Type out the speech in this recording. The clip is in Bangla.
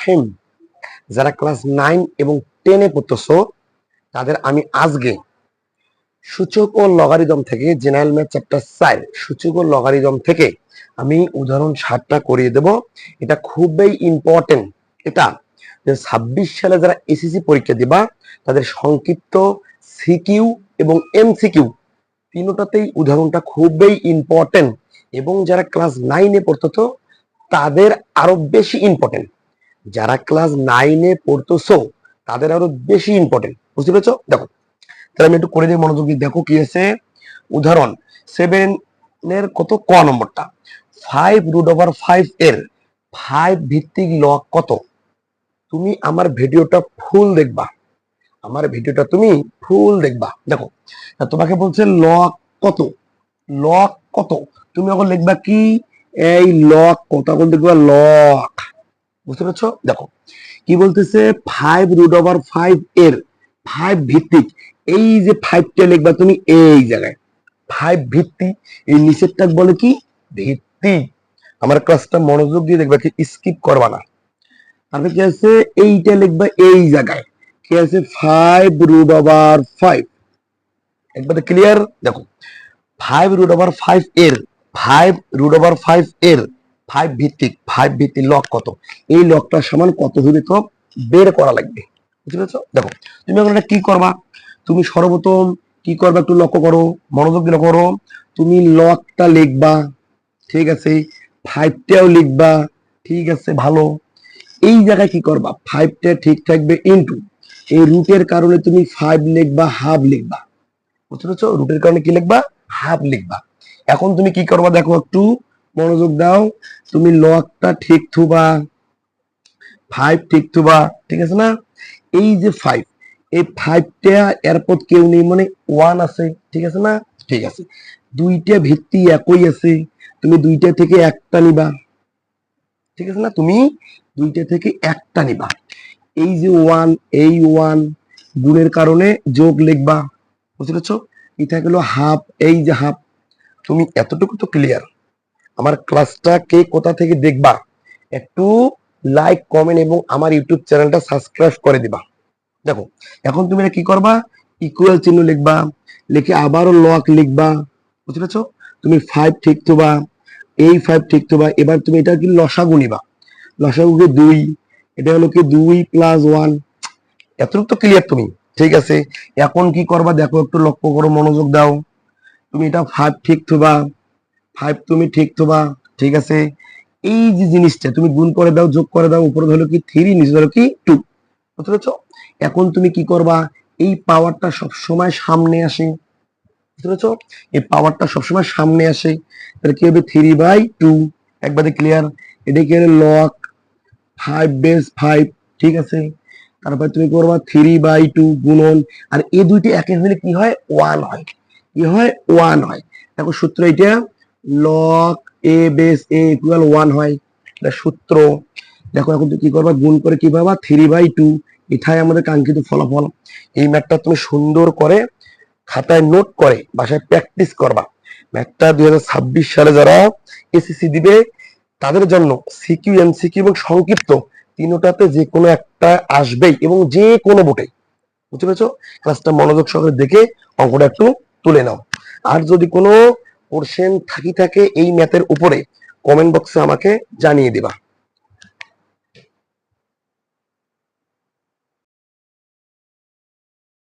হিম যারা ক্লাস 9 এবং 10 এ পড়তেছো তাদের আমি আজকে সূচক ও লগারিদম থেকে জেনারেল ম্যাথ চ্যাপ্টার 4 সূচক ও লগারিদম থেকে আমি উদাহরণ 7টা করিয়ে দেব। এটা খুবই ইম্পর্টেন্ট। এটা 26 সালে যারা এসএসসি পরীক্ষা দিবা তাদের সংক্ষিপ্ত সিকিউ এবং এমসিকিউ তিনটাতেই উদাহরণটা খুবই ইম্পর্টেন্ট এবং যারা ক্লাস 9 এ পড়তো তাদের আরো বেশি ইম্পর্টেন্ট। যারা ক্লাস 9 এ পড়তেছো তাদের আরো বেশি ইম্পর্টেন্ট। বুঝতে পেরেছো? দেখো তাহলে আমি একটু করে দিই, মনোযোগ দিয়ে দেখো কি আছে। উদাহরণ 7 এর কত ক নম্বরটা 5√5 এর 5 ভিত্তিক লগ কত? তুমি আমার ভিডিওটা ফুল দেখবা, আমার ভিডিওটা তুমি ফুল দেখবা। দেখো তোমাকে বলছে লগ কত, লগ কত, তুমি এখন লিখবা কি এই লগ কত, এখন দেখবা লগ। বুঝতে পারছো? দেখো কি বলতেছে 5√5 এর 5 ভিত্তিক, এই যে 5টা লিখবা তুমি এই জায়গায় 5 ভিত্তি, এই নিচেরটা বলে কি ভিত্তি। আমার ক্লাসটা মনোযোগ দিয়ে দেখবা, কি স্কিপ করবা না। তারপরে কি আছে এইটা লিখবা এই জায়গায়, কি আছে 5√5। একবারে ক্লিয়ার? দেখো 5√5 এর 5√5 এর 5 ভিত্তিক, 5 ভিত্তিক লগ কত, এই লগটা সমান কত হবে তো বের করা লাগবে। বুঝতে পেরেছো? দেখো তুমি এখন এটা কি করবা, তুমি সর্বপ্রথম কি করবা একটু লক্ষ্য করো, মনোযোগ দিয়ে লক্ষ্য করো। তুমি লগটা লিখবা, ঠিক আছে, 5টাও লিখবা, ঠিক আছে, ভালো। এই জায়গায় কি করবা 5টা ঠিক থাকবে ইনটু এই রুটের কারণে তুমি 5 লিখবা, হাফ লিখবা। বুঝতে পেরেছো? রুটের কারণে কি লিখবা, হাফ লিখবা। এখন তুমি কি করবা দেখো একটু মনোযোগ দাও, তুমি লগটা ঠিক থুবা, 5 ঠিক থুবা, ঠিক আছে না? এই যে 5, এই 5টা এরপর কেউ নেই মানে 1 আছে, ঠিক আছে না? ঠিক আছে, দুইটা ভিত্তি একই আছে, তুমি দুইটা থেকে একটা নিবা, ঠিক আছে না? তুমি দুইটা থেকে একটা নিবা। এই যে 1, এই 1 গুণের কারণে যোগ লিখবা। বুঝতে পেরেছো? এটা গেল হাফ, এই যে হাফ। তুমি এতটুকু তো ক্লিয়ার। আমার ক্লাসটা কে কোথা থেকে দেখবা একটু লাইক কমেন্ট এবং আমার ইউটিউব চ্যানেলটা সাবস্ক্রাইব করে দিবা। দেখো এখন তুমি কি করবা, ইকুয়াল চিহ্ন লিখবা, লিখে আবারও লগ লিখবা। বুঝতে পেরেছো? তুমি 5 ঠিক থবা, এই 5 ঠিক থবা। এবার তুমি এটা কি লসাগু নিবা, লসাগুকে 2, এটা হলো কি 2 + 1। এতটুকু তো ক্লিয়ার তুমি, ঠিক আছে। এখন কি করবা দেখো একটু লক্ষ্য করো, মনোযোগ দাও। তুমি এটা 5 ঠিক থবা, 5 তুমি ঠিক থবা, ঠিক আছে। এই যে জিনিসটা তুমি গুণ করে দাও, যোগ করে দাও, উপরে হলো কি 3, নিচে হলো কি 2। বুঝতে পেরেছো? এখন তুমি কি করবা, এই পাওয়ারটা সব সময় সামনে আসে। বুঝতে পেরেছো? এই পাওয়ারটা সবসময় সামনে আসে, তাহলে কি হবে 3/2। একবারে ক্লিয়ার। এটা কি হলো লগ 5 বেস 5, ঠিক আছে। তারপর তুমি করবা 3/2 গুণন, আর এই দুইটি একে হলে কি হয় 1 হয়, কি হয় 1 হয়। দেখো সূত্র এটা log a base a equal 1 হয়, এটা সূত্র। দেখো এখন তুমি কি করবা, গুণ করে কি পাবা 3/2। এটাই আমাদের কাঙ্ক্ষিত ফলাফল। এই ম্যাথটা তুমি সুন্দর করে খাতায় নোট করে বাসায় প্র্যাকটিস করবা। ম্যাথটা 2026 সালে যারা এসএসসি দিবে তাদের জন্য সিকিউ, এমসিকিউ এবং সংক্ষিপ্ত তিনটাতে যে কোনো একটা আসবেই এবং যে কোনো বোর্ডে। বুঝতে পেরেছো? ক্লাসটা মনোযোগ সহকারে দেখে অঙ্কটা একটু তুলে নাও। আর যদি কোনো কোশ্চেন থাকে এই ম্যাথের উপরে কমেন্ট বক্সে আমাকে জানিয়ে দিবা।